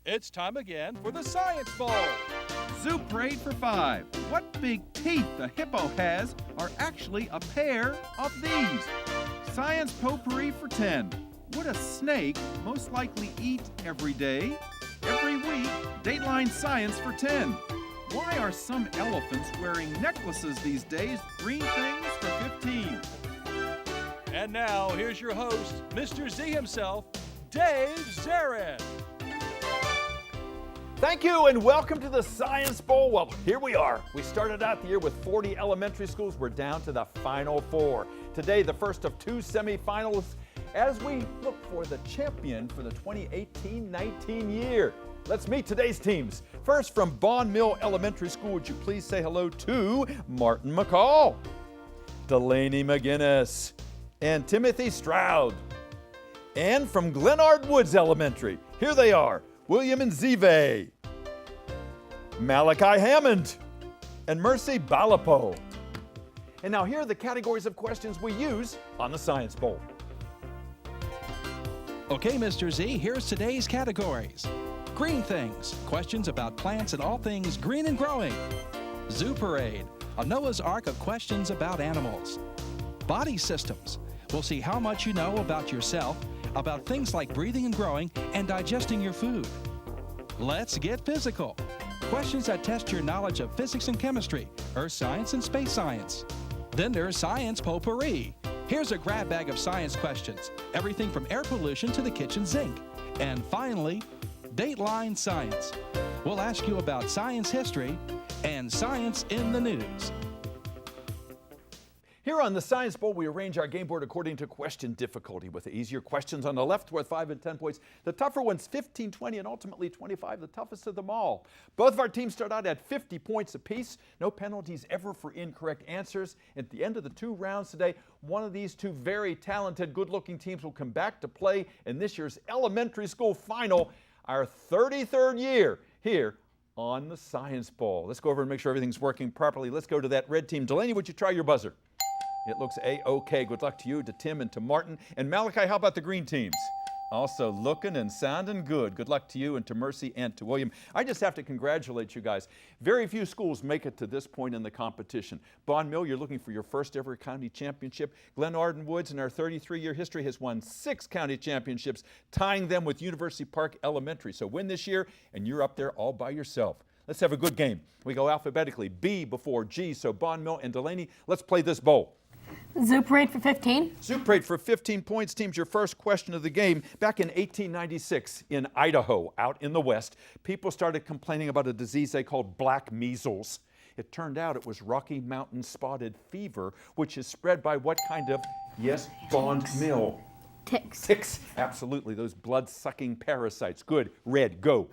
It's time again for the Science Bowl. Zoo Parade for 5. What big teeth the hippo has are actually a pair of these. Science Potpourri for 10. Would a snake most likely eat every day? Every week, Dateline Science for 10. Why are some elephants wearing necklaces these days? Green things for 15. And now, here's your host, Mr. Z himself, Dave Zarin. Thank you and welcome to the Science Bowl. Well, here we are. We started out the year with 40 elementary schools. We're down to the final 4. Today, the first of 2 semifinals as we look for the champion for the 2018-19 year. Let's meet today's teams. First, from Bond Mill Elementary School, would you please say hello to Martin McCall, Delaney McGinnis, and Timothy Stroud. And from Glenarden Woods Elementary, here they are, William and Zive, Malachi Hammond, and Mercy Balapo. And now here are the categories of questions we use on the Science Bowl. Okay, Mr. Z, here's today's categories. Green things, questions about plants and all things green and growing. Zoo Parade, a Noah's Ark of questions about animals. Body systems, we'll see how much you know about yourself, about things like breathing and growing and digesting your food. Let's get physical. Questions that test your knowledge of physics and chemistry, earth science and space science. Then there's Science Potpourri. Here's a grab bag of science questions, everything from air pollution to the kitchen sink. And finally, Dateline Science. We'll ask you about science history and science in the news. Here on the Science Bowl, we arrange our game board according to question difficulty, with the easier questions on the left worth 5 and 10 points, the tougher ones 15, 20, and ultimately 25, the toughest of them all. Both of our teams start out at 50 points apiece. No penalties ever for incorrect answers. At the end of the 2 rounds today, one of these 2 very talented, good-looking teams will come back to play in this year's elementary school final, our 33rd year here on the Science Bowl. Let's go over and make sure everything's working properly. Let's go to that red team. Delaney, would you try your buzzer? It looks A-OK. Good luck to you, to Tim, and to Martin. And Malachi, how about the green teams? Also looking and sounding good. Good luck to you and to Mercy and to William. I just have to congratulate you guys. Very few schools make it to this point in the competition. Bond Mill, you're looking for your first ever county championship. Glenarden Woods, in our 33-year history, has won 6 county championships, tying them with University Park Elementary. So win this year, and you're up there all by yourself. Let's have a good game. We go alphabetically, B before G. So Bond Mill and Delaney, let's play this bowl. Zoo Parade for 15. Zoo Parade for 15 points. Teams, your first question of the game. Back in 1896 in Idaho, out in the West, people started complaining about a disease they called black measles. It turned out it was Rocky Mountain spotted fever, which is spread by what kind of, yes, Bond Mill? Ticks. Ticks, absolutely, those blood-sucking parasites. Good, red, go.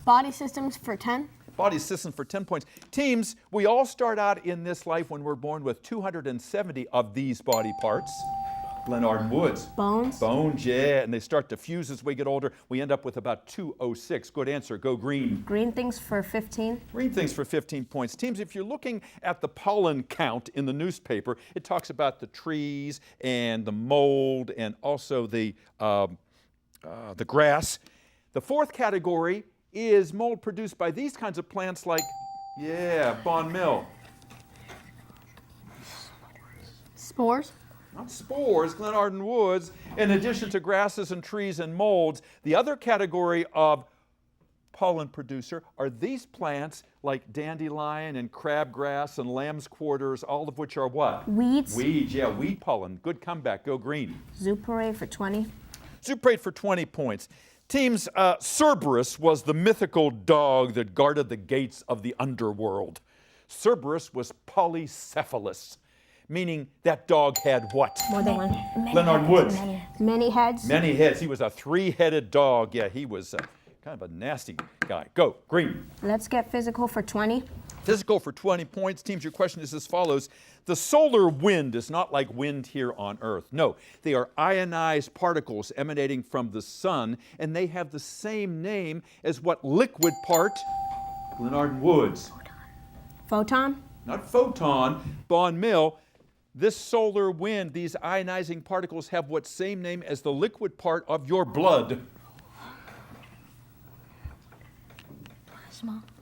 Body systems for 10. Body system for 10 points. Teams, we all start out in this life when we're born with 270 of these body parts. Glenarden Woods. Bones. Bones, yeah, and they start to fuse as we get older. We end up with about 206. Good answer, go green. Green things for 15. Green things for 15 points. Teams, if you're looking at the pollen count in the newspaper, it talks about the trees and the mold and also the grass. The 4th category is mold produced by these kinds of plants like, yeah, Bond Mill. Spores. Not spores, Glenarden Woods. In addition to grasses and trees and molds, the other category of pollen producer are these plants like dandelion and crabgrass and lamb's quarters, all of which are what? Weeds. Weeds, yeah, weed pollen. Good comeback, go green. Zoo Parade for 20. Zoo Parade for 20 points. Teams, Cerberus was the mythical dog that guarded the gates of the underworld. Cerberus was polycephalous, meaning that dog had what? More than one. Glenarden Woods. Many heads. Many heads. He was a 3-headed dog. Yeah, he was kind of a nasty guy. Go, green. Let's get physical for 20. Physical for 20 points. Teams, your question is as follows. The solar wind is not like wind here on Earth. No, they are ionized particles emanating from the sun, and they have the same name as what liquid part? Glenarden Woods. Photon. Not photon, Bond Mill. This solar wind, these ionizing particles have what same name as the liquid part of your blood?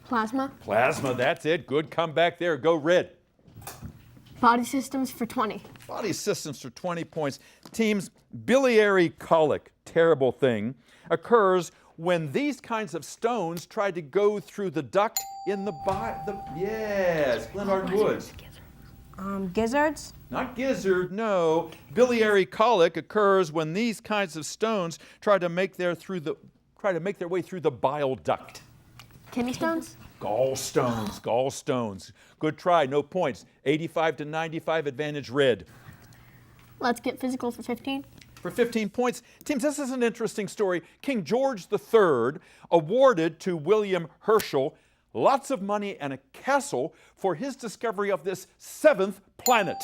Plasma. Plasma, that's it. Good comeback there. Go red. Body systems for 20. Body systems for 20 points. Teams, biliary colic, terrible thing, occurs when these kinds of stones try to go through the duct in the body. Yes, Glenarden Woods. Gizzards. Not gizzard, no. Biliary colic occurs when these kinds of stones try to make their way through the bile duct. Kidney stones. Gallstones, gallstones. Good try, no points. 85 to 95, advantage red. Let's get physical for 15. For 15 points. Teams, this is an interesting story. King George III awarded to William Herschel lots of money and a castle for his discovery of this seventh planet.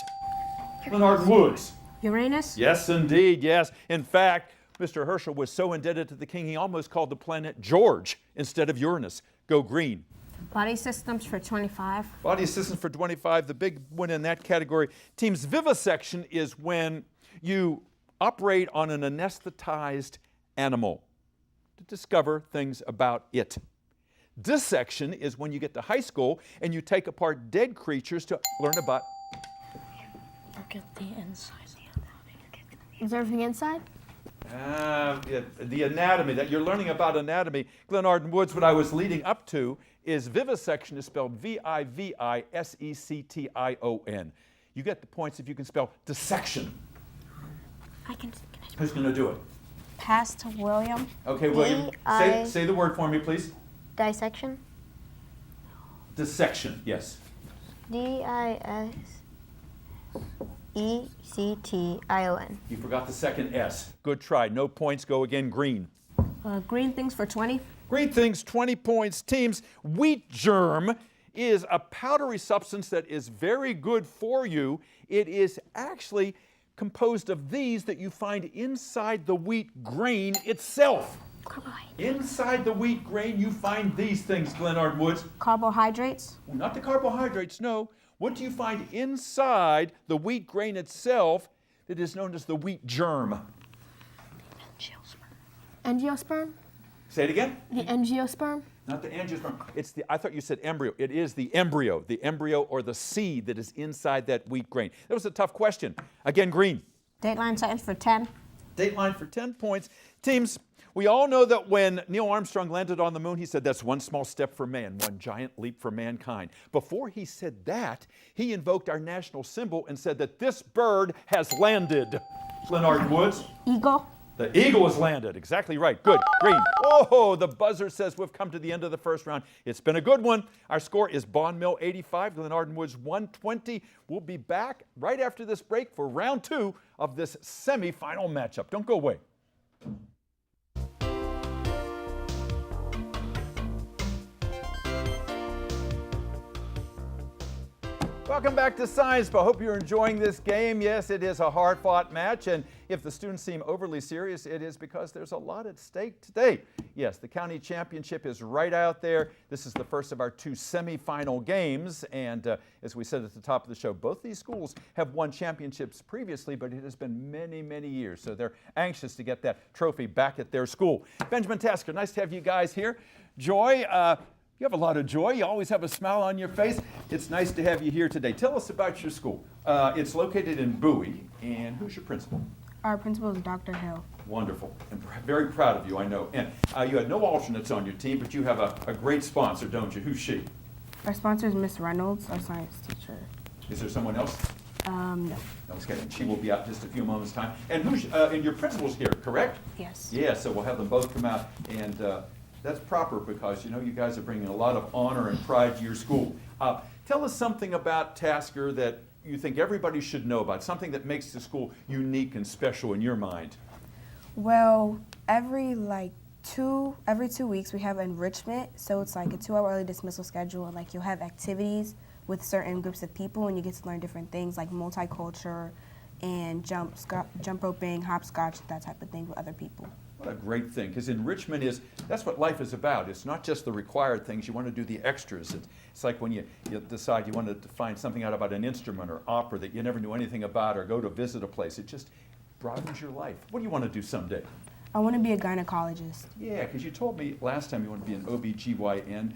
Glenarden Woods. Uranus. Yes, indeed, yes. In fact, Mr. Herschel was so indebted to the king, he almost called the planet George instead of Uranus. Go green. Body systems for 25. Body systems for 25, the big one in that category. Teams, vivisection is when you operate on an anesthetized animal to discover things about it. Dissection is when you get to high school and you take apart dead creatures to learn about. Look at the inside. Is there everything inside? The anatomy, that you're learning about anatomy. Glenarden Woods, what I was leading up to is vivisection is spelled V-I-V-I-S-E-C-T-I-O-N. You get the points if you can spell dissection. Who's going to do it? Pass to William. Okay, William, say the word for me, please. Dissection. Dissection, yes. D-I-S-E-C-T-I-O-N. You forgot the second S. Good try. No points. Go again. Green. Green things for 20. Green things, 20 points. Teams, wheat germ is a powdery substance that is very good for you. It is actually composed of these that you find inside the wheat grain itself. Inside the wheat grain, you find these things, Glenarden Woods. Carbohydrates. Not the carbohydrates, no. What do you find inside the wheat grain itself that is known as the wheat germ? Angiosperm. Say it again. The angiosperm. Not the angiosperm. I thought you said embryo. It is the embryo or the seed that is inside that wheat grain. That was a tough question. Again, green. Dateline sentence for 10. Dateline for 10 points. Teams, we all know that when Neil Armstrong landed on the moon, he said, "That's one small step for man, one giant leap for mankind." Before he said that, he invoked our national symbol and said that this bird has landed. Glenarden Woods. Eagle. The eagle has landed. Exactly right. Good. Green. Oh, the buzzer says we've come to the end of the first round. It's been a good one. Our score is Bond Mill 85, Glenarden Woods 120. We'll be back right after this break for round 2 of this semifinal matchup. Don't go away. Welcome back to Science Ball. Hope you're enjoying this game. Yes, it is a hard-fought match, and if the students seem overly serious, it is because there's a lot at stake today. Yes, the county championship is right out there. This is the first of our 2 semifinal games, and as we said at the top of the show, both these schools have won championships previously, but it has been many, many years, so they're anxious to get that trophy back at their school. Benjamin Tasker, nice to have you guys here. Joy, you have a lot of joy. You always have a smile on your face. It's nice to have you here today. Tell us about your school. It's located in Bowie, and who's your principal? Our principal is Dr. Hill. Wonderful. And very proud of you, I know. And you had no alternates on your team, but you have a great sponsor, don't you? Who's she? Our sponsor is Miss Reynolds, our science teacher. Is there someone else? No. Okay, she will be out in just a few moments' time. And and your principal's here, correct? Yes. Yeah, so we'll have them both come out, and that's proper because, you know, you guys are bringing a lot of honor and pride to your school. Tell us something about Tasker that you think everybody should know about, something that makes the school unique and special in your mind. Well, every 2 weeks we have enrichment, so it's like a 2-hour early dismissal schedule, and you'll have activities with certain groups of people, and you get to learn different things like multicultural and jump roping, hopscotch, that type of thing with other people. What a great thing, because enrichment that's what life is about. It's not just the required things, you want to do the extras. It's like when you decide you want to find something out about an instrument or opera that you never knew anything about, or go to visit a place. It just broadens your life. What do you want to do someday? I want to be a gynecologist. Yeah, because you told me last time you want to be an OBGYN.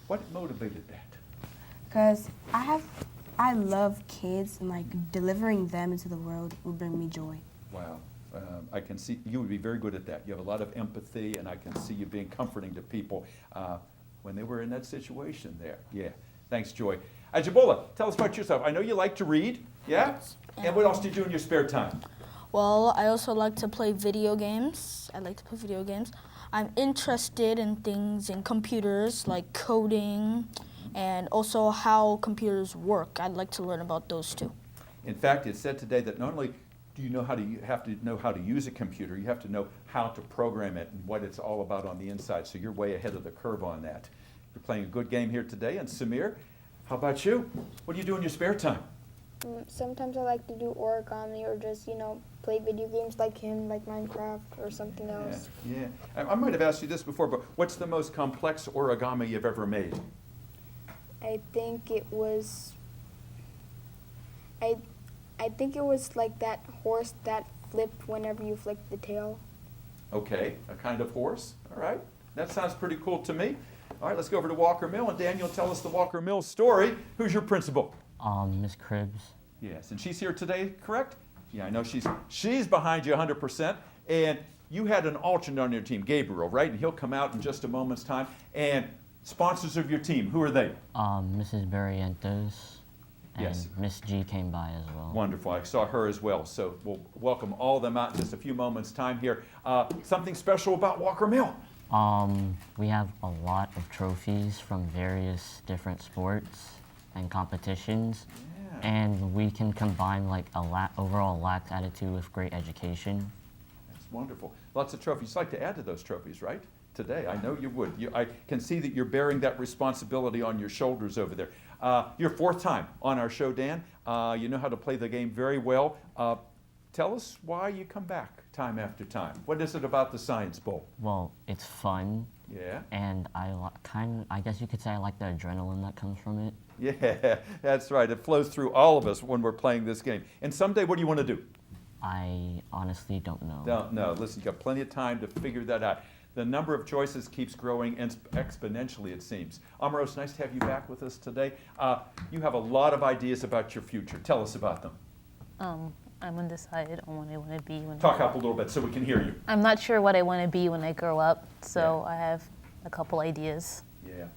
What motivated that? Because I love kids, and like delivering them into the world would bring me joy. Wow. I can see you would be very good at that. You have a lot of empathy, and I can see you being comforting to people when they were in that situation there. Yeah. Thanks, Joy. Ajibola, tell us about yourself. I know you like to read, yeah? And what else do you do in your spare time? Well, I also like to play video games. I like to play video games. I'm interested in things in computers, like coding, and also how computers work. I'd like to learn about those too. In fact, it's said today that not only do you have to know how to use a computer, you have to know how to program it and what it's all about on the inside. So you're way ahead of the curve on that. You're playing a good game here today. And Samir, how about you? What do you do in your spare time? Sometimes I like to do origami or just, play video games like him, like Minecraft or something else. Yeah. I might have asked you this before, but what's the most complex origami you've ever made? I think it was like that horse that flipped whenever you flicked the tail. Okay, a kind of horse. All right. That sounds pretty cool to me. All right, let's go over to Walker Mill, and Daniel, tell us the Walker Mill story. Who's your principal? Miss Cribbs. Yes, and she's here today, correct? Yeah, I know she's behind you 100%. And you had an alternate on your team, Gabriel, right? And he'll come out in just a moment's time. And sponsors of your team, who are they? Mrs. Barrientos. And Yes. Miss G came by as well. Wonderful. I saw her as well. So we'll welcome all of them out in just a few moments' time here. Something special about Walker Mill? We have a lot of trophies from various different sports and competitions. Yeah. And we can combine like overall lax attitude with great education. That's wonderful. Lots of trophies. You'd like to add to those trophies, right? Today, I know you would. I can see that you're bearing that responsibility on your shoulders over there. Your fourth time on our show, Dan. You know how to play the game very well. Tell us why you come back time after time. What is it about the Science Bowl? Well, it's fun. Yeah. And I guess you could say I like the adrenaline that comes from it. Yeah, that's right. It flows through all of us when we're playing this game. And someday, what do you want to do? I honestly don't know. Don't know. Listen, you've got plenty of time to figure that out. The number of choices keeps growing exponentially, it seems. Amaros, nice to have you back with us today. You have a lot of ideas about your future. Tell us about them. I'm undecided on what I want to be when Talk up a little bit so we can hear you. I'm not sure what I want to be when I grow up, so Yeah. I have a couple ideas. Yeah.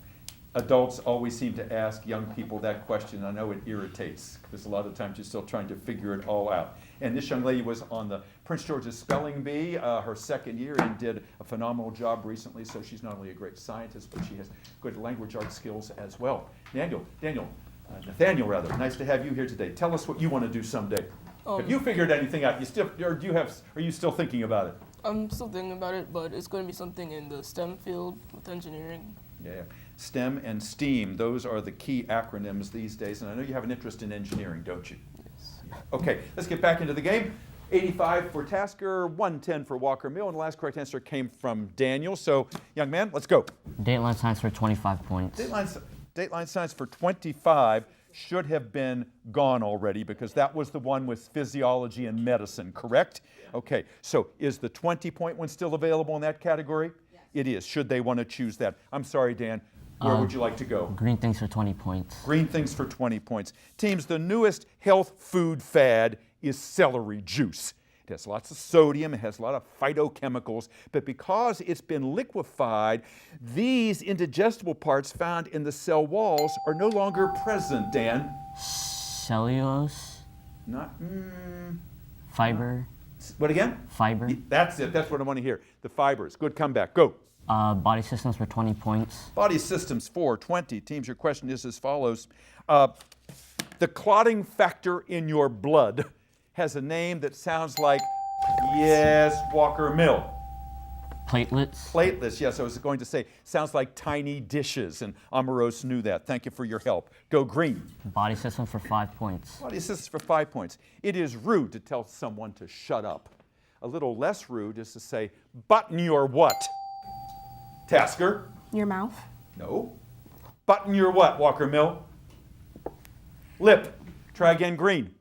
Adults always seem to ask young people that question. I know it irritates because a lot of times you're still trying to figure it all out. And this young lady was on the Prince George's Spelling Bee her second year and did a phenomenal job recently. So she's not only a great scientist, but she has good language arts skills as well. Nathaniel, nice to have you here today. Tell us what you want to do someday. Have you figured anything out? Are you still thinking about it? I'm still thinking about it, but it's going to be something in the STEM field with engineering. Yeah, STEM and STEAM, those are the key acronyms these days, and I know you have an interest in engineering, don't you? Yes. Okay, let's get back into the game. 85 for Tasker, 110 for Walker Mill, and the last correct answer came from Daniel. So, young man, let's go. Dateline Science for 25 points. Dateline Science for 25 should have been gone already because that was the one with physiology and medicine, correct? Okay, so is the 20-point one still available in that category? Yes. It is. Should they want to choose that? I'm sorry, Dan. Where would you like to go? Green things for 20 points. Green things for 20 points. Teams, the newest health food fad is celery juice. It has lots of sodium, it has a lot of phytochemicals, but because it's been liquefied, these indigestible parts found in the cell walls are no longer present, Dan. Cellulose. Not, Fiber. What again? Fiber. That's it, that's what I want to hear. The fibers. Good comeback. Go. Body systems for 20 points. Body systems for 20. Teams, your question is as follows. The clotting factor in your blood has a name that sounds like, yes, Walker Mill. Platelets. Platelets, yes, I was going to say, sounds like tiny dishes, and Amaros knew that. Thank you for your help. Go green. Body system for 5 points. Body systems for 5 points. It is rude to tell someone to shut up. A little less rude is to say, button your what? Tasker? Your mouth. No. Button your what, Walker Mill? Lip. Try again, green.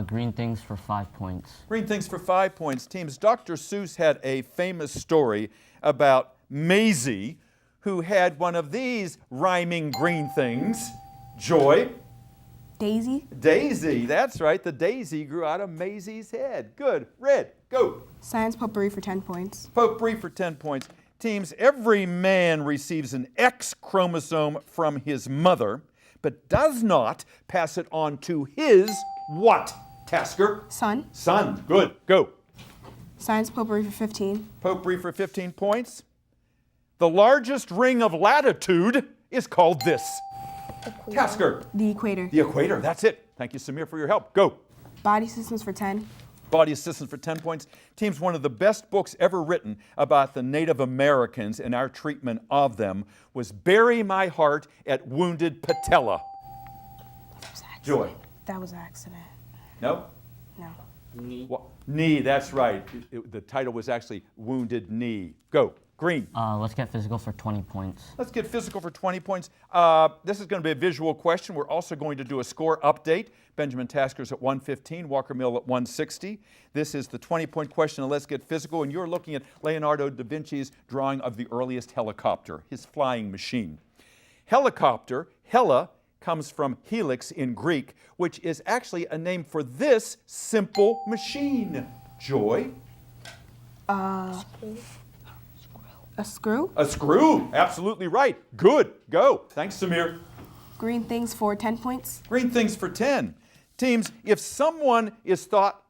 Green things for 5 points. Green things for 5 points. Teams, Dr. Seuss had a famous story about Maisie, who had one of these rhyming green things. Joy? Daisy. Daisy, that's right. The daisy grew out of Maisie's head. Good. Red, go. Science potpourri for 10 points. Potpourri for 10 points. Teams, every man receives an X chromosome from his mother, but does not pass it on to his what? Tasker? Son. Son. Good. Go. Science potpourri for 15. Potpourri for 15 points. The largest ring of latitude is called this. Equator. Tasker. The equator. The equator. That's it. Thank you, Samir, for your help. Go. Body systems for 10. Body Assistance for 10 points. Teams, one of the best books ever written about the Native Americans and our treatment of them was Bury My Heart at Wounded Patella. Joy. That was an accident. No? No. Knee, that's right. The title was actually Wounded Knee. Go. Green. Let's get physical for 20 points. Let's get physical for 20 points. This is going to be a visual question. We're also going to do a score update. Benjamin Tasker's at 115, Walker Mill at 160. This is the 20-point question of Let's Get Physical, and you're looking at Leonardo da Vinci's drawing of the earliest helicopter, his flying machine. Helicopter, hela, comes from helix in Greek, which is actually a name for this simple machine. Joy? A screw. A screw, absolutely right. Good, go. Thanks, Samir. Green things for 10 points. Green things for 10. Teams, if someone is thought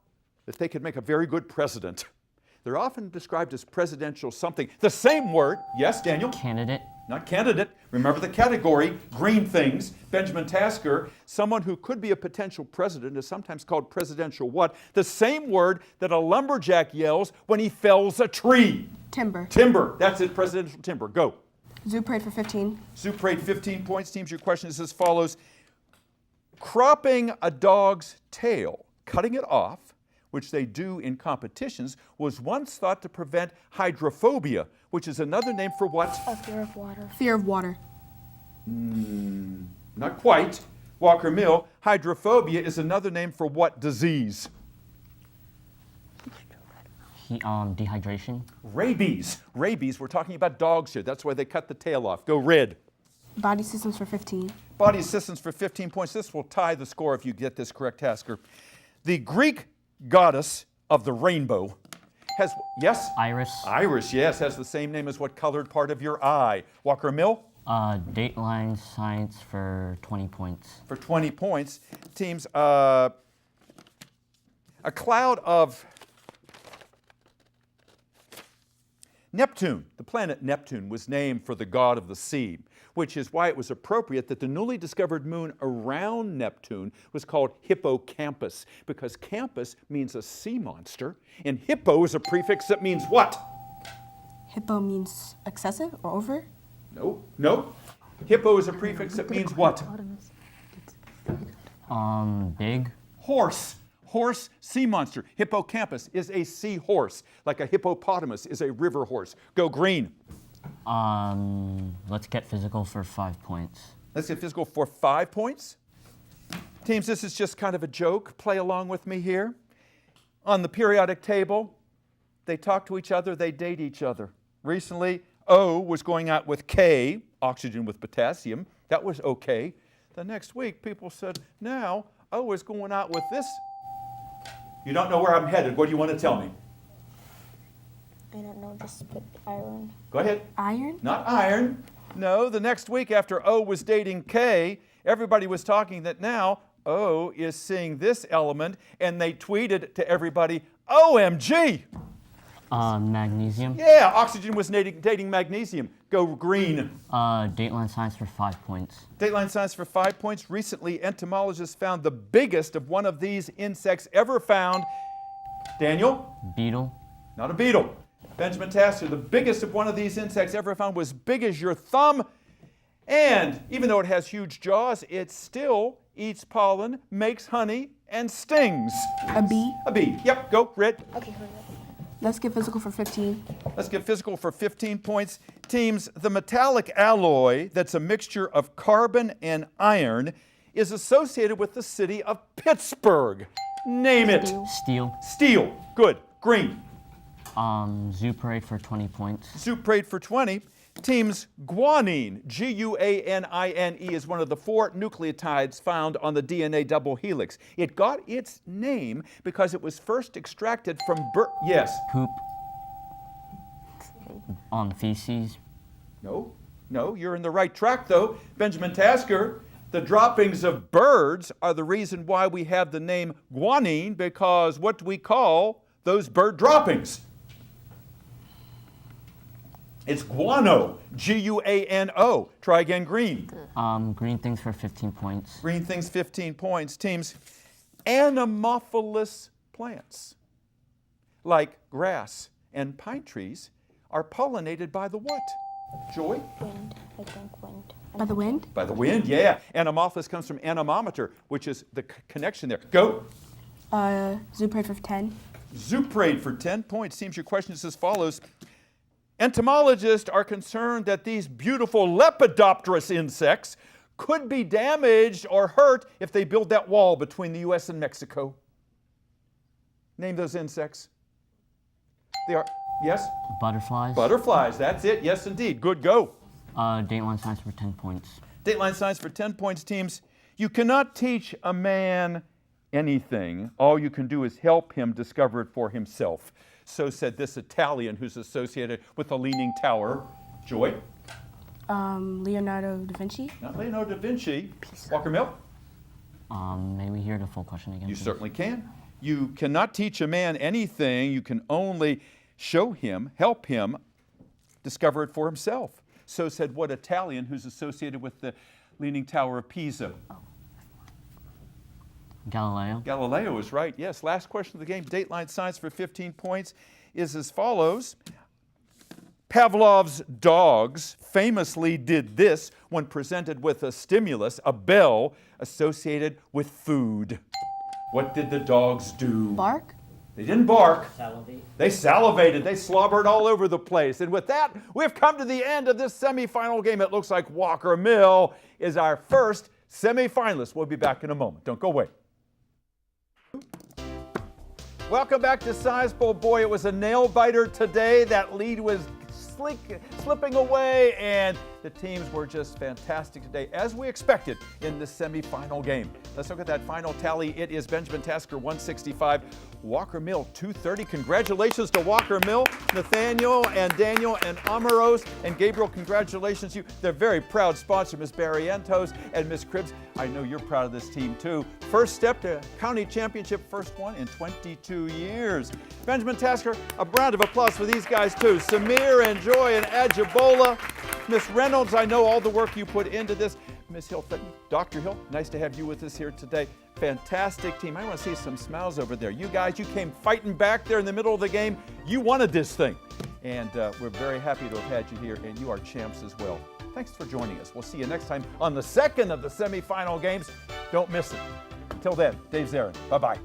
that they could make a very good president, they're often described as presidential something. The same word, yes, Daniel? Candidate. Not candidate. Remember the category, green things. Benjamin Tasker, someone who could be a potential president is sometimes called presidential what? The same word that a lumberjack yells when he fells a tree. Timber. Timber. That's it, presidential timber. Go. Zoo parade for 15. Zoo parade, 15 points. Teams, your question is as follows. Cropping a dog's tail, cutting it off, which they do in competitions, was once thought to prevent hydrophobia, which is another name for what? A fear of water. Fear of water. Not quite. Walker Mill, hydrophobia is another name for what disease? Dehydration. Rabies. Rabies, we're talking about dogs here. That's why they cut the tail off. Go red. Body systems for 15. Body systems for 15 points. This will tie the score if you get this correct, Tasker. The Greek goddess of the rainbow has, yes? Iris. Iris, yes, has the same name as what colored part of your eye? Walker Mill? Dateline science for 20 points. For 20 points. Teams, a cloud of Neptune, the planet Neptune, was named for the god of the sea, which is why it was appropriate that the newly discovered moon around Neptune was called Hippocampus, because campus means a sea monster, and hippo is a prefix that means what? Hippo means excessive or over? No. Hippo is a prefix that means what? Big. Horse. Horse, sea monster. Hippocampus is a sea horse, like a hippopotamus is a river horse. Go green. Let's get physical for 5 points. Let's get physical for 5 points. Teams, this is just kind of a joke. Play along with me here. On the periodic table, they talk to each other, they date each other. Recently, O was going out with K, oxygen with potassium. That was okay. The next week, people said, now O is going out with this. You don't know where I'm headed. What do you want to tell me? I don't know, just put iron. Go ahead. Iron? Not iron. No, the next week after O was dating K, everybody was talking that now O is seeing this element, and they tweeted to everybody, OMG! Magnesium. Yeah, oxygen was dating magnesium. Go green. Dateline science for 5 points. Dateline science for 5 points. Recently, entomologists found the biggest of one of these insects ever found. Daniel? Beetle. Not a beetle. Benjamin Tasker, the biggest of one of these insects ever found was big as your thumb. And even though it has huge jaws, it still eats pollen, makes honey, and stings. A bee? A bee. Yep, go, red. Okay, hurry up. Let's get physical for 15. Let's get physical for 15 points. Teams, the metallic alloy that's a mixture of carbon and iron is associated with the city of Pittsburgh. Name it. Steel. Steel. Good. Green. Zoo Parade for 20 points. Zoo Parade for 20. Teams guanine, Guanine, is one of the 4 nucleotides found on the DNA double helix. It got its name because it was first extracted from yes. Poop. Feces. No, you're in the right track though. Benjamin Tasker, the droppings of birds are the reason why we have the name guanine, because what do we call those bird droppings? It's guano, Guano. Try again, green. Green things for 15 points. Green things, 15 points. Teams, anemophilous plants, like grass and pine trees, are pollinated by the what? Joy? Wind. I think wind. By the wind? By the wind, yeah. Anemophilous comes from anemometer, which is the connection there. Go. Zoo Parade for 10. Zoo Parade for 10 points. Teams, your question is as follows. Entomologists are concerned that these beautiful lepidopterous insects could be damaged or hurt if they build that wall between the U.S. and Mexico. Name those insects. They are, yes? Butterflies. Butterflies, that's it. Yes, indeed. Good, go. Dateline science for 10 points. Dateline science for 10 points, teams. You cannot teach a man anything. All you can do is help him discover it for himself. So said this Italian who's associated with the Leaning Tower. Joy? Leonardo da Vinci. Not Leonardo da Vinci. Walker Mill? May we hear the full question again? You please? certainly can. You cannot teach a man anything. You can only show him, help him discover it for himself. So said what Italian who's associated with the Leaning Tower of Pisa? Galileo. Galileo is right, yes. Last question of the game, Dateline Science for 15 points, is as follows. Pavlov's dogs famously did this when presented with a stimulus, a bell, associated with food. What did the dogs do? Bark? They didn't bark. Salivate. They salivated. They slobbered all over the place. And with that, we've come to the end of this semifinal game. It looks like Walker Mill is our first semifinalist. We'll be back in a moment. Don't go away. Welcome back to Science Bowl. Boy, it was a nail biter today. That lead was slipping away, and the teams were just fantastic today, as we expected in the semifinal game. Let's look at that final tally. It is Benjamin Tasker 165, Walker Mill 230. Congratulations to Walker Mill, Nathaniel and Daniel and Amaros and Gabriel. Congratulations to you. They're very proud sponsor, Ms. Barrientos and Ms. Cribbs. I know you're proud of this team too. First step to county championship, first one in 22 years. Benjamin Tasker, a round of applause for these guys too. Samir and Joy and Ajibola. Miss Reynolds, I know all the work you put into this. Miss Hill, Dr. Hill, nice to have you with us here today. Fantastic team. I want to see some smiles over there. You guys, you came fighting back there in the middle of the game. You wanted this thing. And we're very happy to have had you here, and you are champs as well. Thanks for joining us. We'll see you next time on the second of the semifinal games. Don't miss it. Until then, Dave Zarin. Bye-bye.